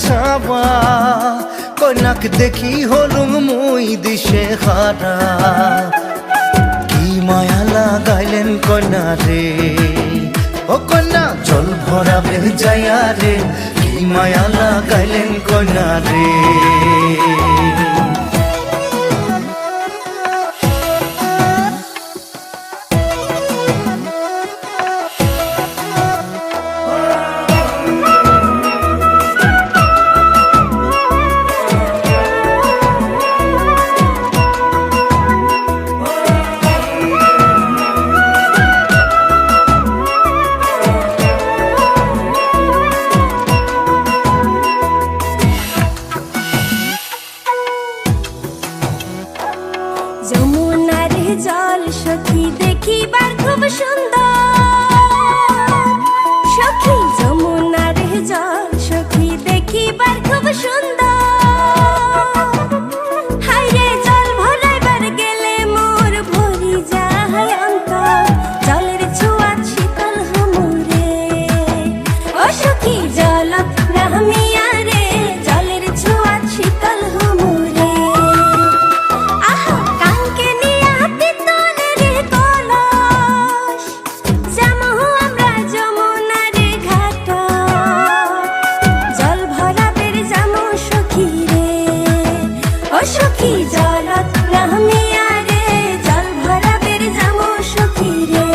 চাওয়া কন্যাক দেখি হলুম মুই দিশে হারা কি মায়া লাগাইলেন কন্যা রে ও কন্যা জল ভরা বেজায়া রে কি মায়া লাগাইলেন কন্যা রে যমুনার জল সখী দেখিবার খুব সুন্দর সখী যমুনার জল সখী দেখিবার খুব সুন্দর হায়রে জল ভরাইবার গেলে মোর ভরি যায় অন্তর জলের ছোঁয়া শীতল হামুরে ও সখী জল নামিয়া রে জলের ছোঁয়া শীতল হামুরে সখী জলত নামিয়া রে জল ভরাবের যামু সখী রে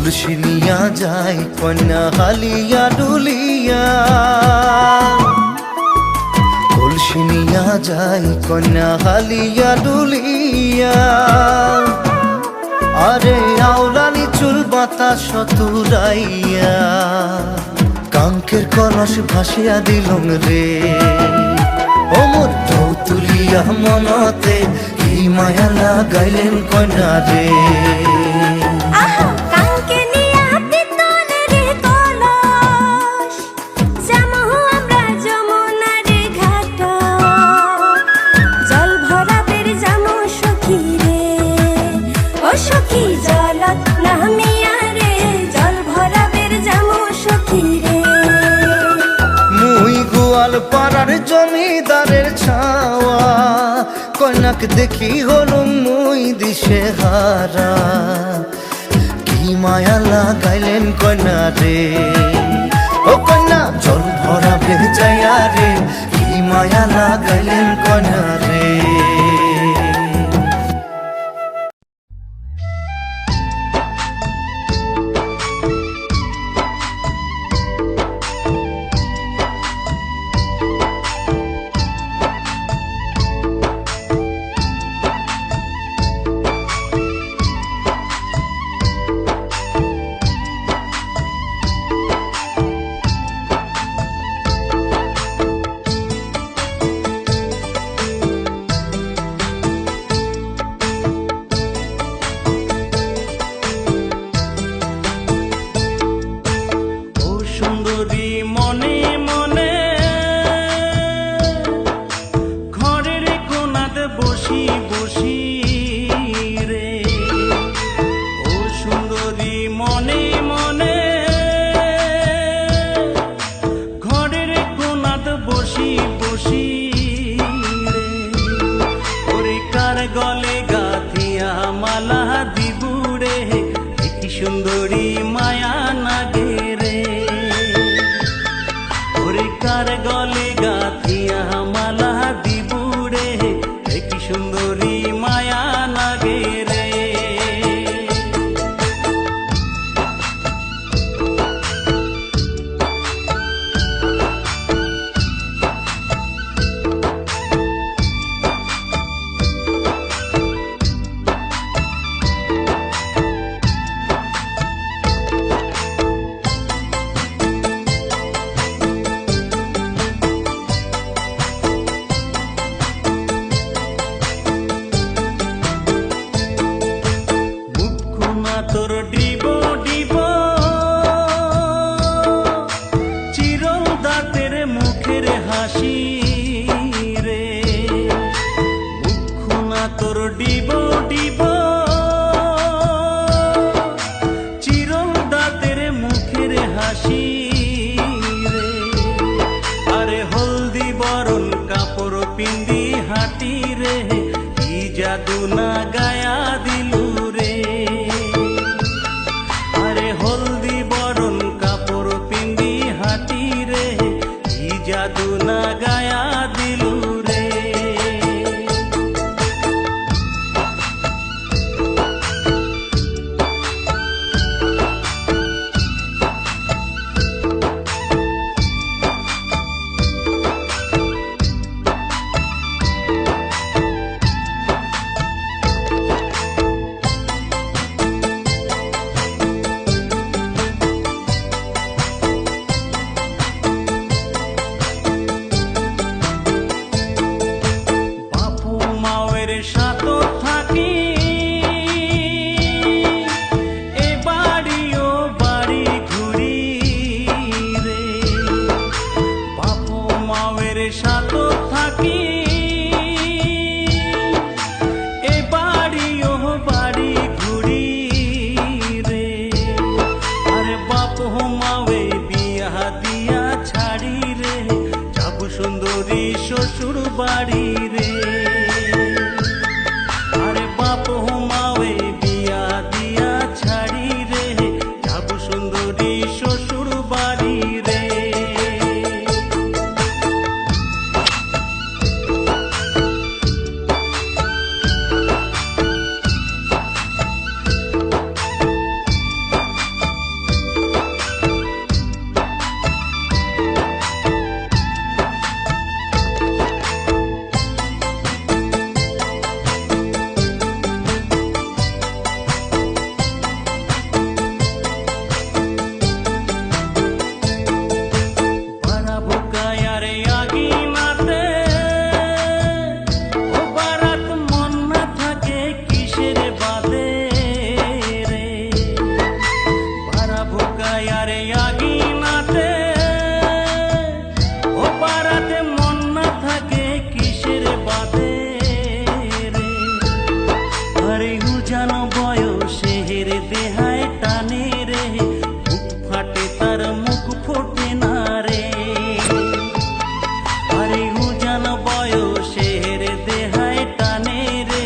কলসি নিয়া যায় কন্যা হালিয়া ডুলিয়া কলসি নিয়া যায় কন্যা হালিয়া ডুলিয়া আরে আওলানি চুল বাতাস তুরাইয়া কাঙ্কের কলস ভাসিয়া দিলুম রে ও মোর ঢৌ তুলিয়া মনতে কি মায়া লাগাইলেন কন্যা রে সখী জলত নামিয়া রে জল ভরাবের যামু সখী রে মুই গোয়াল পাড়ার জমিদারের ছাওয়া কন্যাক দেখি হলুম মুই দিশে হারা কি মায়া লাগাইলেন কন্যা রে ও কন্যা জল ভরা বেজায়া রে কি মায়া লাগাইলেন কন্যা রে হাসি রে। আরে হলদি বরণ কাপড় পিন্দি হাঁটি রে, কি জাদু না গায়া দিলু রে। আরে হলদি বরণ কাপড় পিন্দি হাঁটি রে, কি জাদু না গায়া দিলু রে। বাপু মায়ের সাথে থাকি, এ বাড়ি ও বাড়ি ঘুরি রে। বাপু মায়ের সাথে থাকি, এ বাড়ি ও বাড়ি ঘুরি রে। আরে বাপু মায়ে বিয়া দিয়া ছাড়ি রে, যাব সুন্দরী শ্বশুর বাড়ি রে। আরে বাপ মাওয়ে বিয়া দিয়া ছাড়ি রে, যাব সুন্দরী শ্বশুর বাড়ি রে। দেহায় টানে রে, বুক ফাটে তার মুখ ফোটে না রে। আরে উজান বয়সের দেহায় টানে রে,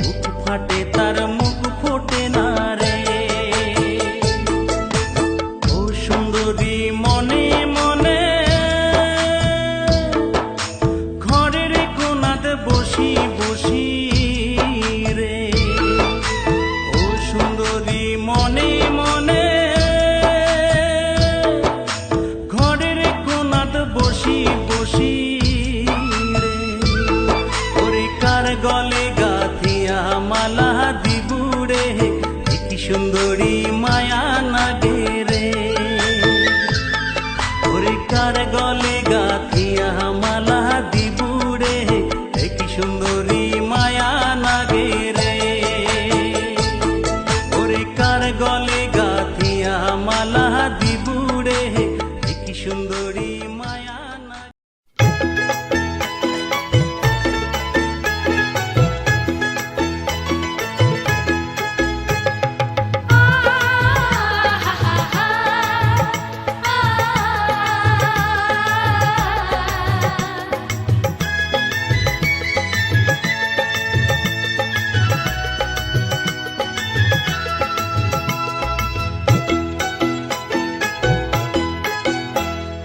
বুক ফাটে তার মুখ ফোটে না রে। ও সুন্দরী মনে মনে ঘরের কোনাতে বসি বসি রে। ও সুন্দরী মনে মনে ঘরের কোনাত বসি বসি রে। ওরে কার গলে গাথিয়া মালা দিবুরে, কি সুন্দরী মায়া নাগে রে। ওরে কার গলে গাথিয়া মালা দিবুরে, কি সুন্দরী মায়া নাগে রে। ওরে কার গলে গাথিয়া মালা দিবুরে, কি সুন্দরী মায়া নাগে।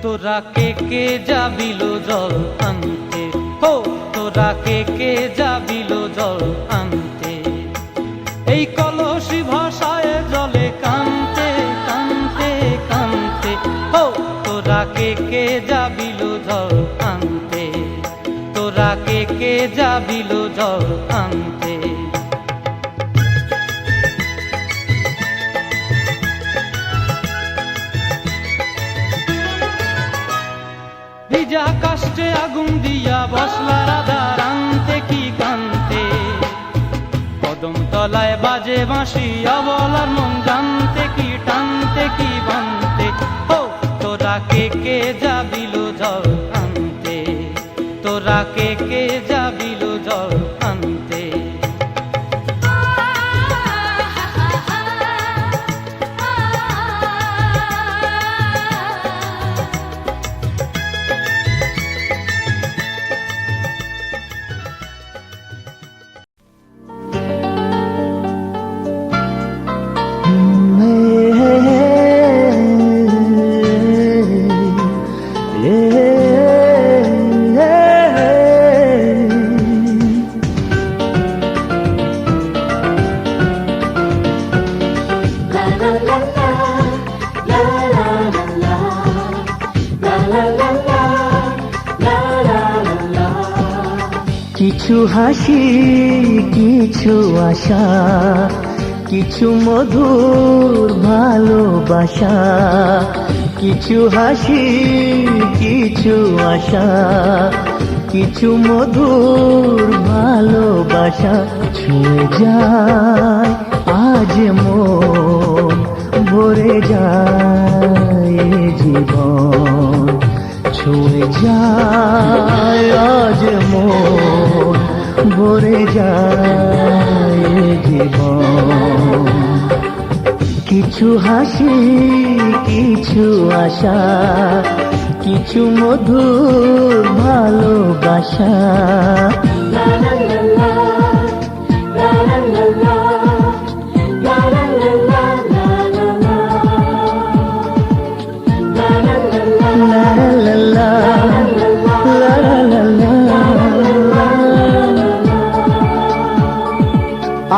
তোরা কে যাবিল জল আনতে, হো তোরা কে যাবিল জল আনতে। এই কলসি ভাষায় জলে কানতে কানতে কানতে, হো তোরা কে যাবিল জল আনতে। তোরা কে যাবিল জল আনতে। ভিজা কাষ্টে আগুন দিয়া বসলা রাধা রানতে কি কানতে। কদম তলায় বাজে বাঁশি অবলার মন জানতে কি টানতে কি বানতে। ও তোরা কে যাবিল জল আনতে। তোরা কে যাবিল জল আনতে। কিছু হাসি, কিছু আশা, কিছু মধুর ভালোবাসা। কিছু হাসি, কিছু আশা, কিছু মধুর ভালোবাসা। ছুঁয়ে যায় আজ মন, ভরে যায় জীবন। ছুঁয়ে যায় আজ মন, ভরে যায় জীবন। কিছু হাসি, কিছু আশা, কিছু মধুর ভালোবাসা।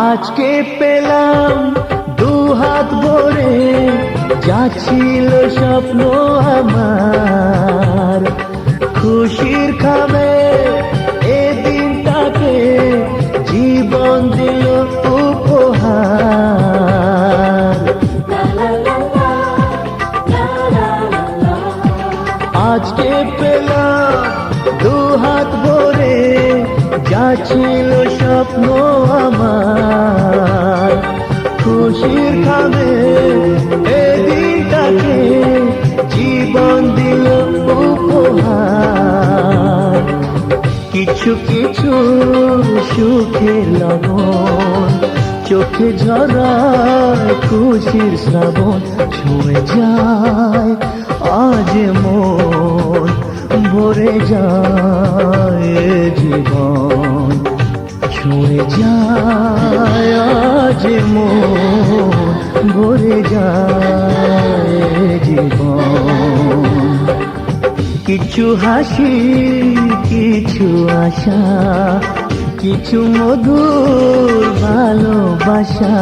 আজকে পেলাম দু হাত ভরে, যা ছিল স্বপ্ন আমার। খুশির খাবে এ দিনটাকে, জীবন দিল উপহার। আজকে পেলাম দু হাত ভরে, যা ছিল স্বপ্ন আমার। খুশির খাবে এ দিনটাকে, জীবন দিল উপহার। কিছু কিছু সুখের লবণ, চোখে ঝরায় খুশির শ্রাবণ। ছুঁয়ে যায় আজ মন, ভরে যায় জীবন। ছুঁয়ে যায় আজ মন, ভরে যায় জীবন। কিছু হাসি, কিছু আশা, কিছু মধুর ভালোবাসা।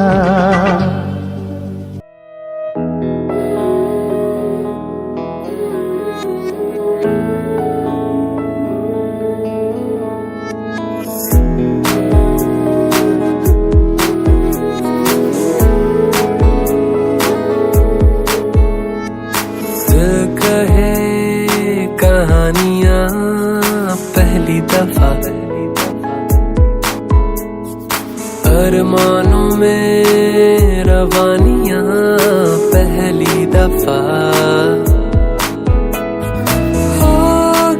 कहानियां पहली दफा, अरमानों में रवानियां पहली दफा। हो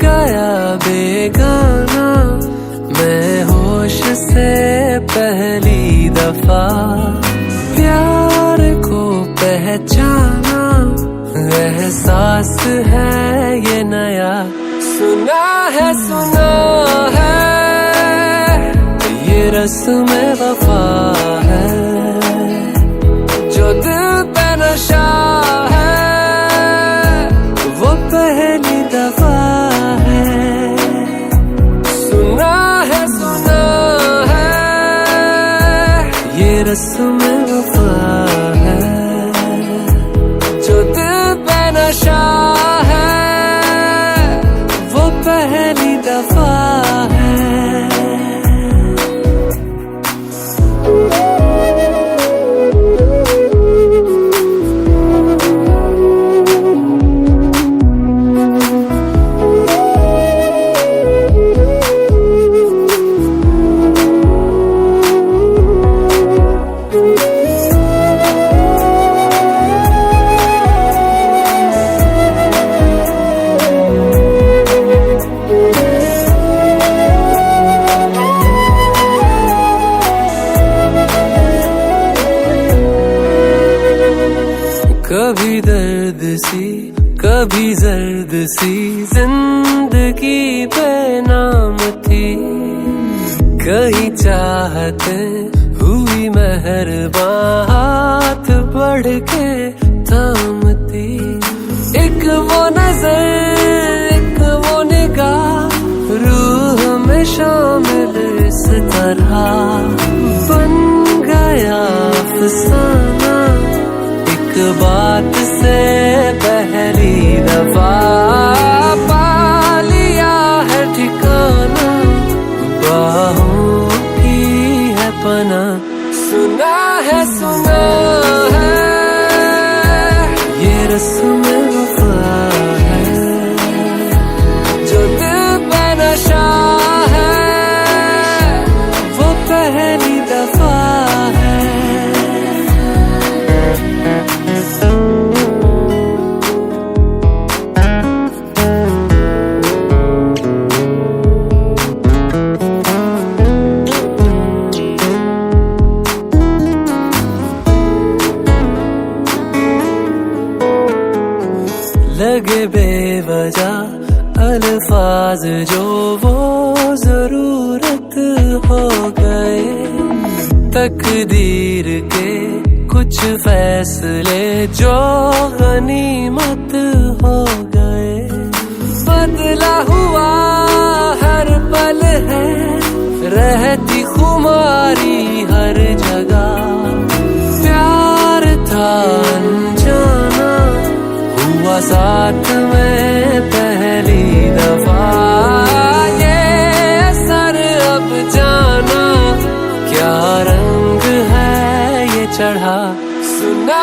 गया बेगाना मैं होश से पहली दफा। प्यार को पहचाना एहसास है ये नया। सुना है ये रस्म वफा है, जो दिल पे नशा है वो पहली दफा है। सुना है ये रस्म वफा है, जो दिल पे नशा है वो पहली दफा है। कभी दर्द सी कभी जर्द सी जिंदगी बेनाम थी। कहीं चाहते हुई मेहरबान हाथ बढ़ के थामती। एक वो नजर एक वो निगाह रूह में शामिल इस तरह बन गया अफसाना। एक बात से पहली दफा लगे बेवजह अल्फाज जो वो जरूरत हो गए। तकदीर के कुछ फैसले जो गनीमत हो गए। बदला हुआ हर पल है, रहती खुमारी हर जगह। प्यार था अनजाना, हुआ साथ में पहली दफा। ये असर अब जाना, क्या रंग है ये चढ़ा। सुना